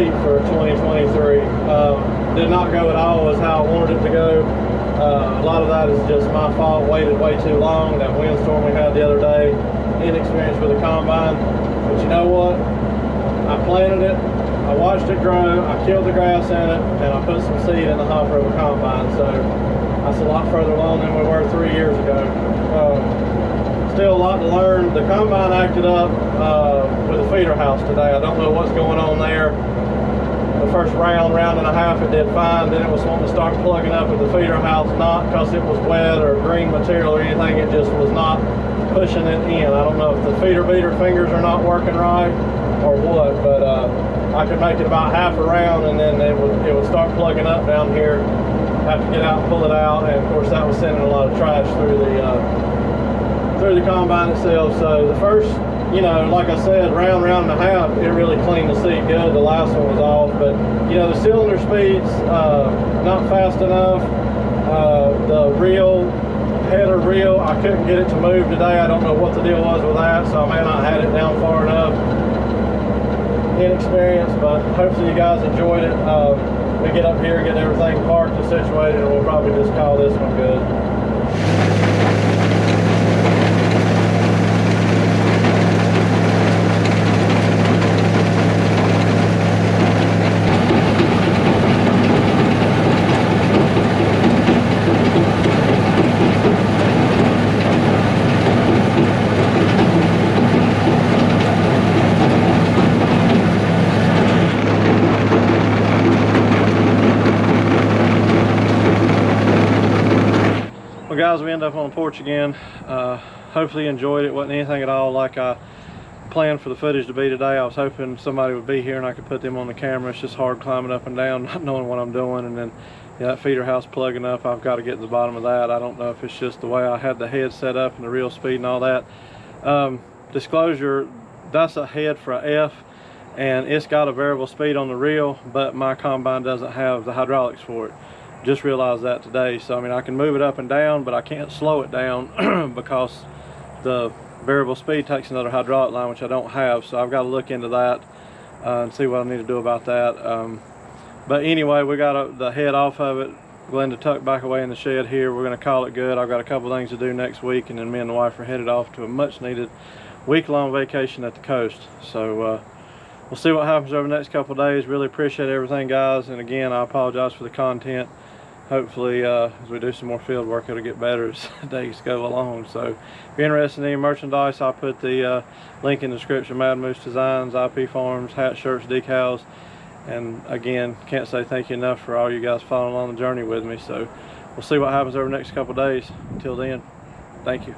complete for 2023. Did not go at all as how I wanted it to go. A lot of that is just my fault. Waited way too long. That windstorm we had the other day, inexperience with the combine. But you know what? I planted it, I watched it grow, I killed the grass in it, and I put some seed in the hopper of a combine. So that's a lot further along than we were 3 years ago. Still a lot to learn. The combine acted up with the feeder house today. I don't know what's going on there. The first round and a half, it did fine. Then it was wanting to start plugging up with the feeder house, not because it was wet or green material or anything. It just was not pushing it in. I don't know if the feeder beater fingers are not working right or what, but I could make it about half a round, and then it would start plugging up down here. Have to get out and pull it out, and of course that was sending a lot of trash through the combine itself. So the first, you know, like I said, round and a half, it really cleaned the seat good. The last one was off, but you know, the cylinder speeds not fast enough. The header reel, I couldn't get it to move today. I don't know what the deal was with that, so I may not have it down far enough. Inexperienced, but hopefully you guys enjoyed it. We get up here, get everything parked and situated, and we'll probably just call this one good. Well guys, we end up on the porch again. Hopefully you enjoyed it. Wasn't anything at all like I planned for the footage to be today. I was hoping somebody would be here and I could put them on the camera. It's just hard climbing up and down, not knowing what I'm doing, and then that feeder house plugging up, I've got to get to the bottom of that. I don't know if it's just the way I had the head set up and the reel speed and all that. Disclosure, that's a head for a F, and it's got a variable speed on the reel, but my combine doesn't have the hydraulics for it. Just realized that today. So I mean, I can move it up and down, but I can't slow it down because the variable speed takes another hydraulic line, which I don't have. So I've got to look into that and see what I need to do about that. But anyway, we got the head off of it. Glenda tucked back away in the shed here. We're going to call it good. I've got a couple things to do next week, and then me and the wife are headed off to a much needed week-long vacation at the coast. So we'll see what happens over the next couple of days. Really appreciate everything, guys, and again, I apologize for the content. Hopefully as we do some more field work, it'll get better as days go along. So if you're interested in any merchandise, I'll put the link in the description. Mad Moose Designs, IP Farms, hats, shirts, decals. And again, can't say thank you enough for all you guys following along the journey with me. So we'll see what happens over the next couple of days. Until then, thank you.